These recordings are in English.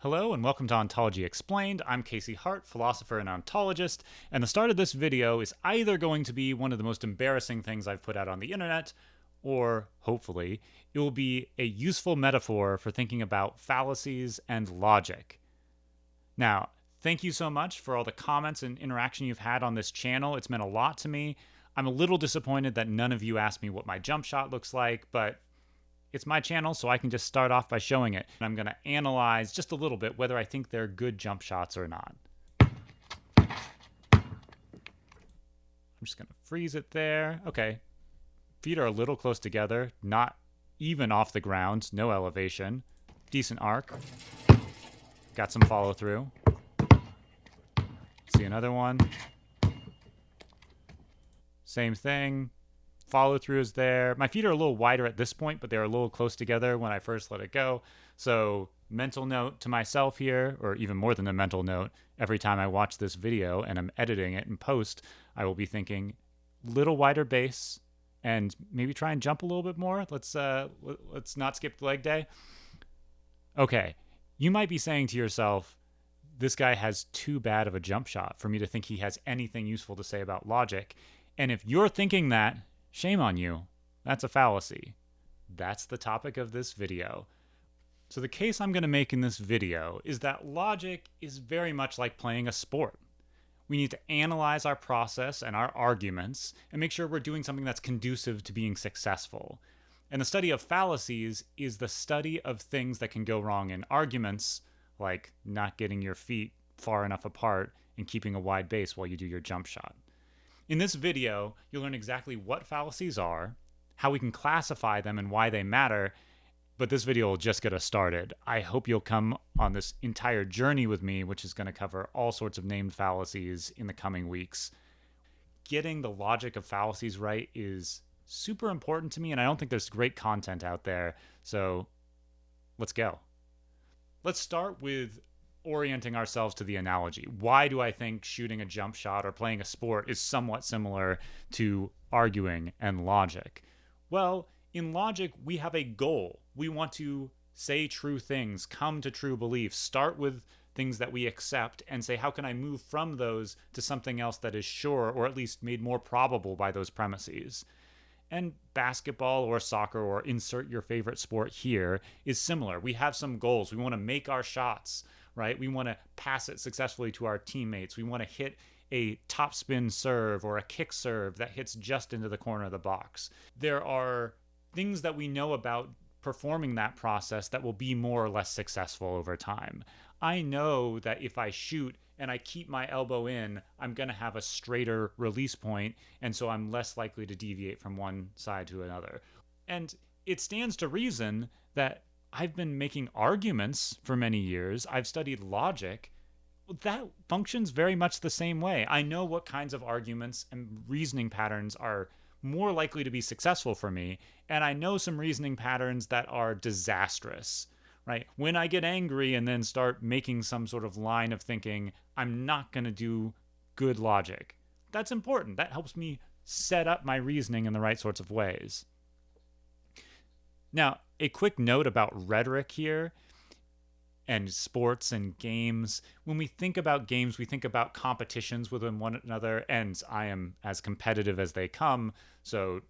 Hello and welcome to Ontology Explained. I'm Casey Hart, philosopher and ontologist, and the start of this video is either going to be one of the most embarrassing things I've put out on the internet, or, hopefully, it will be a useful metaphor for thinking about fallacies and logic. Now, thank you so much for all the comments and interaction you've had on this channel. It's meant a lot to me. I'm a little disappointed that none of you asked me what my jump shot looks like, but it's my channel, so I can just start off by showing it. I'm going to analyze just a little bit whether I think they're good jump shots or not. I'm just going to freeze it there. Okay. Feet are a little close together, not even off the ground, no elevation. Decent arc. Got some follow through. See another one. Same thing. Follow through is there. My feet are a little wider at this point, but they're a little close together when I first let it go. So mental note to myself here, or even more than a mental note, every time I watch this video and I'm editing it in post, I will be thinking little wider base and maybe try and jump a little bit more. Let's not skip leg day. Okay, you might be saying to yourself, this guy has too bad of a jump shot for me to think he has anything useful to say about logic. And if you're thinking that, shame on you. That's a fallacy. That's the topic of this video. So the case I'm going to make in this video is that logic is very much like playing a sport. We need to analyze our process and our arguments and make sure we're doing something that's conducive to being successful. And the study of fallacies is the study of things that can go wrong in arguments, like not getting your feet far enough apart and keeping a wide base while you do your jump shot. In this video, you'll learn exactly what fallacies are, how we can classify them and why they matter, but this video will just get us started. I hope you'll come on this entire journey with me, which is going to cover all sorts of named fallacies in the coming weeks. Getting the logic of fallacies right is super important to me, and I don't think there's great content out there, so let's go. Let's start with orienting ourselves to the analogy. Why do I think shooting a jump shot or playing a sport is somewhat similar to arguing and logic? Well, in logic, we have a goal. We want to say true things, come to true beliefs, start with things that we accept and say, how can I move from those to something else that is sure or at least made more probable by those premises? And basketball or soccer, or insert your favorite sport here, is similar. We have some goals. We want to make our shots, right? We want to pass it successfully to our teammates. We want to hit a topspin serve or a kick serve that hits just into the corner of the box. There are things that we know about performing that process that will be more or less successful over time. I know that if I shoot and I keep my elbow in, I'm going to have a straighter release point, and so I'm less likely to deviate from one side to another. And it stands to reason that I've been making arguments for many years. I've studied logic. That functions very much the same way. I know what kinds of arguments and reasoning patterns are more likely to be successful for me, and I know some reasoning patterns that are disastrous, right? When I get angry and then start making some sort of line of thinking, I'm not going to do good logic. That's important. That helps me set up my reasoning in the right sorts of ways. Now, a quick note about rhetoric here and sports and games. When we think about games, we think about competitions within one another, and I am as competitive as they come, so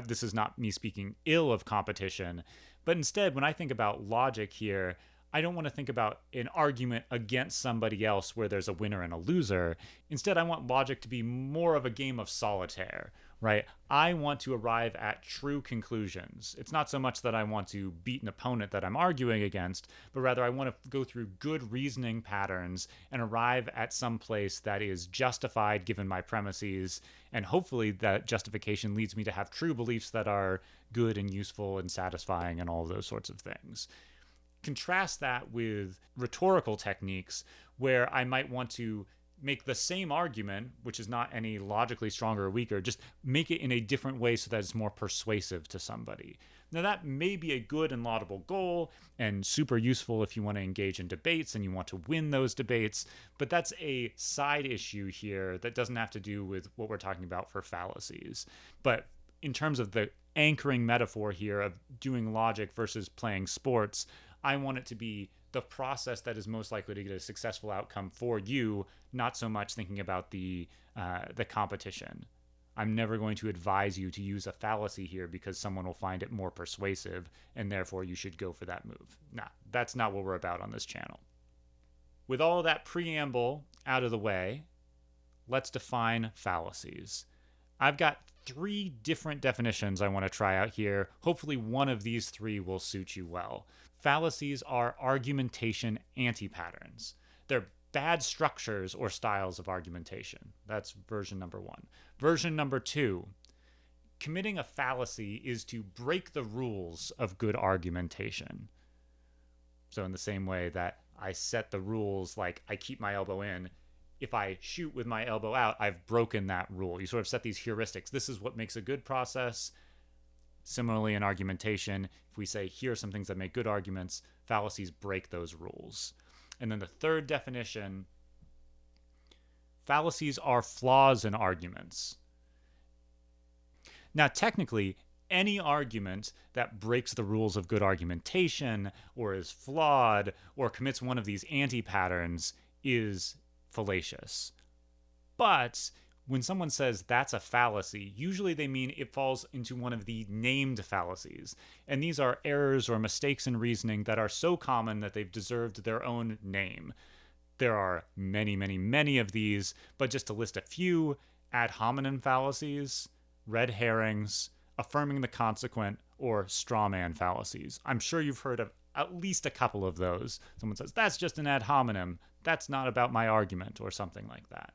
this is not me speaking ill of competition. But instead, when I think about logic here, I don't want to think about an argument against somebody else where there's a winner and a loser. Instead, I want logic to be more of a game of solitaire, right? I want to arrive at true conclusions. It's not so much that I want to beat an opponent that I'm arguing against, but rather I want to go through good reasoning patterns and arrive at some place that is justified given my premises, and hopefully that justification leads me to have true beliefs that are good and useful and satisfying and all of those sorts of things. Contrast that with rhetorical techniques where I might want to make the same argument, which is not any logically stronger or weaker, just make it in a different way so that it's more persuasive to somebody. Now, that may be a good and laudable goal and super useful if you want to engage in debates and you want to win those debates, but that's a side issue here that doesn't have to do with what we're talking about for fallacies. But in terms of the anchoring metaphor here of doing logic versus playing sports, I want it to be the process that is most likely to get a successful outcome for you, not so much thinking about the competition. I'm never going to advise you to use a fallacy here because someone will find it more persuasive and therefore you should go for that move. Nah, that's not what we're about on this channel. With all that preamble out of the way, let's define fallacies. I've got 3 different definitions I want to try out here. Hopefully one of these 3 will suit you well. Fallacies are argumentation anti-patterns. They're bad structures or styles of argumentation. That's version number 1. Version number 2, committing a fallacy is to break the rules of good argumentation. So in the same way that I set the rules, like I keep my elbow in, if I shoot with my elbow out, I've broken that rule. You sort of set these heuristics. This is what makes a good process. Similarly, in argumentation, if we say, here are some things that make good arguments, fallacies break those rules. And then the third definition, fallacies are flaws in arguments. Now, technically, any argument that breaks the rules of good argumentation or is flawed or commits one of these anti-patterns is fallacious. But when someone says that's a fallacy, usually they mean it falls into one of the named fallacies. And these are errors or mistakes in reasoning that are so common that they've deserved their own name. There are many, many, many of these, but just to list a few: ad hominem fallacies, red herrings, affirming the consequent, or straw man fallacies. I'm sure you've heard of at least a couple of those. Someone says, that's just an ad hominem. That's not about my argument, or something like that.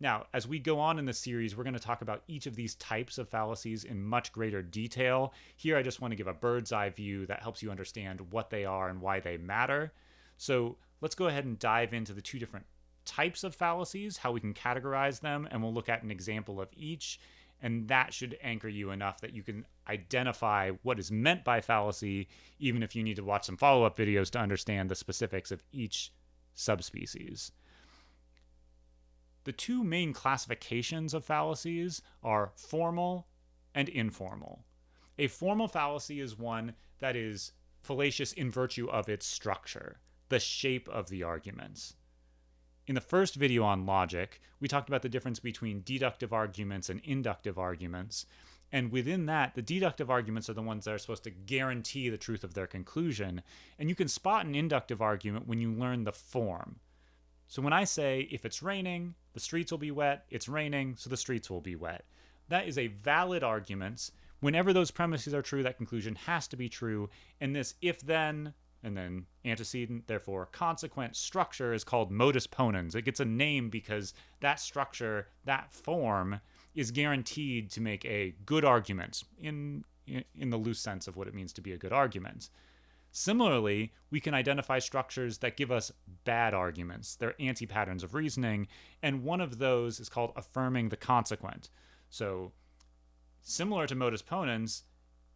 Now, as we go on in the series, we're going to talk about each of these types of fallacies in much greater detail. Here, I just want to give a bird's eye view that helps you understand what they are and why they matter. So let's go ahead and dive into the 2 different types of fallacies, how we can categorize them, and we'll look at an example of each. And that should anchor you enough that you can identify what is meant by fallacy, even if you need to watch some follow-up videos to understand the specifics of each subspecies. The 2 main classifications of fallacies are formal and informal. A formal fallacy is one that is fallacious in virtue of its structure, the shape of the arguments. In the first video on logic, we talked about the difference between deductive arguments and inductive arguments. And within that, the deductive arguments are the ones that are supposed to guarantee the truth of their conclusion. And you can spot an inductive argument when you learn the form. So when I say, if it's raining, the streets will be wet, it's raining, so the streets will be wet. That is a valid argument. Whenever those premises are true, that conclusion has to be true. And this if-then, and then antecedent, therefore consequent structure is called modus ponens. It gets a name because that structure, that form, is guaranteed to make a good argument in the loose sense of what it means to be a good argument. Similarly, we can identify structures that give us bad arguments. They're anti-patterns of reasoning, and one of those is called affirming the consequent. So, similar to modus ponens,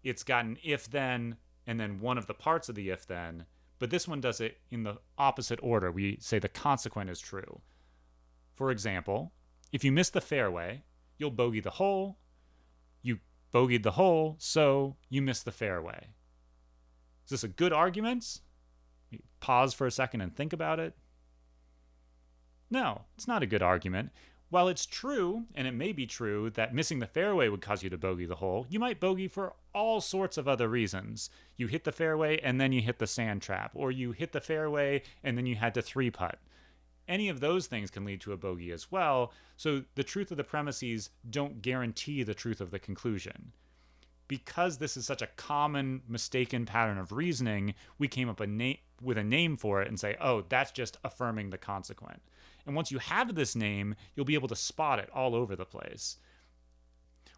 it's got an if-then, and then one of the parts of the if-then, but this one does it in the opposite order. We say the consequent is true. For example, if you miss the fairway, you'll bogey the hole. You bogeyed the hole, so you missed the fairway. Is this a good argument? Pause for a second and think about it. No, it's not a good argument. While it's true, and it may be true, that missing the fairway would cause you to bogey the hole, you might bogey for all sorts of other reasons. You hit the fairway and then you hit the sand trap, or you hit the fairway and then you had to 3-putt. Any of those things can lead to a bogey as well, so the truth of the premises don't guarantee the truth of the conclusion. Because this is such a common mistaken pattern of reasoning, we came up with a name for it and say, oh, that's just affirming the consequent. And once you have this name, you'll be able to spot it all over the place.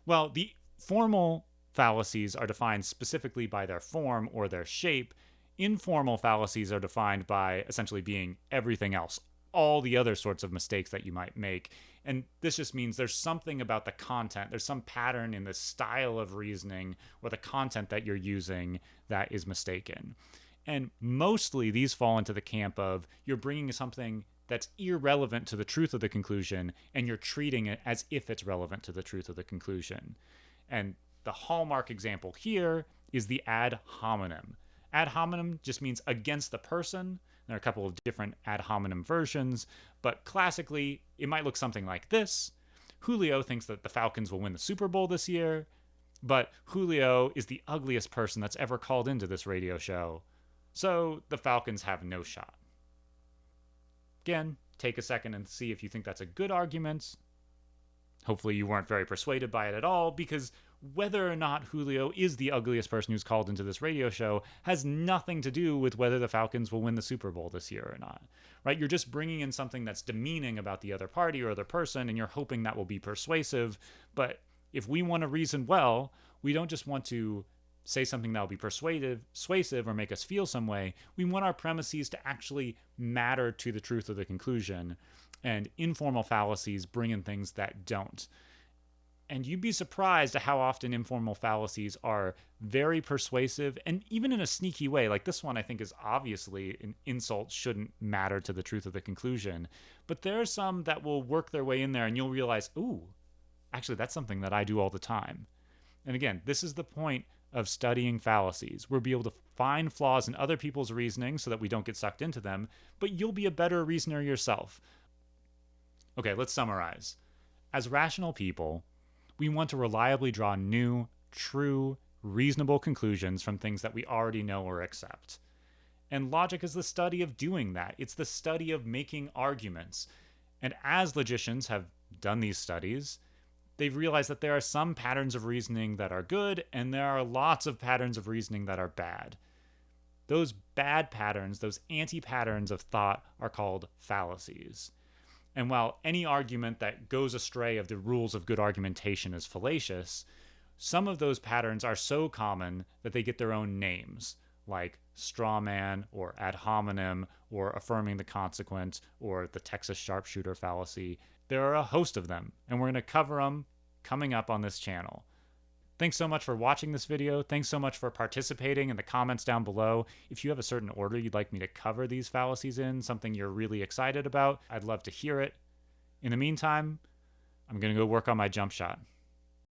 Well, the formal fallacies are defined specifically by their form or their shape. Informal fallacies are defined by essentially being everything else, all the other sorts of mistakes that you might make. And this just means there's something about the content, there's some pattern in the style of reasoning or the content that you're using that is mistaken. And mostly these fall into the camp of you're bringing something that's irrelevant to the truth of the conclusion and you're treating it as if it's relevant to the truth of the conclusion. And the hallmark example here is the ad hominem. Ad hominem just means against the person. There are a couple of different ad hominem versions, but classically, it might look something like this. Julio thinks that the Falcons will win the Super Bowl this year, but Julio is the ugliest person that's ever called into this radio show, so the Falcons have no shot. Again, take a second and see if you think that's a good argument. Hopefully you weren't very persuaded by it at all, because whether or not Julio is the ugliest person who's called into this radio show has nothing to do with whether the Falcons will win the Super Bowl this year or not, right? You're just bringing in something that's demeaning about the other party or other person, and you're hoping that will be persuasive. But if we want to reason well, we don't just want to say something that will be persuasive or make us feel some way. We want our premises to actually matter to the truth of the conclusion, and informal fallacies bring in things that don't. And you'd be surprised at how often informal fallacies are very persuasive, and even in a sneaky way. Like this one, I think, is obviously an insult, shouldn't matter to the truth of the conclusion. But there are some that will work their way in there, and you'll realize, ooh, actually, that's something that I do all the time. And again, this is the point of studying fallacies. We'll be able to find flaws in other people's reasoning so that we don't get sucked into them, but you'll be a better reasoner yourself. Okay, let's summarize. As rational people, we want to reliably draw new, true, reasonable conclusions from things that we already know or accept. And logic is the study of doing that. It's the study of making arguments. And as logicians have done these studies, they've realized that there are some patterns of reasoning that are good, and there are lots of patterns of reasoning that are bad. Those bad patterns, those anti-patterns of thought, are called fallacies. And while any argument that goes astray of the rules of good argumentation is fallacious, some of those patterns are so common that they get their own names, like straw man or ad hominem or affirming the consequent or the Texas sharpshooter fallacy. There are a host of them, and we're going to cover them coming up on this channel. Thanks so much for watching this video. Thanks so much for participating in the comments down below. If you have a certain order you'd like me to cover these fallacies in, something you're really excited about, I'd love to hear it. In the meantime, I'm going to go work on my jump shot.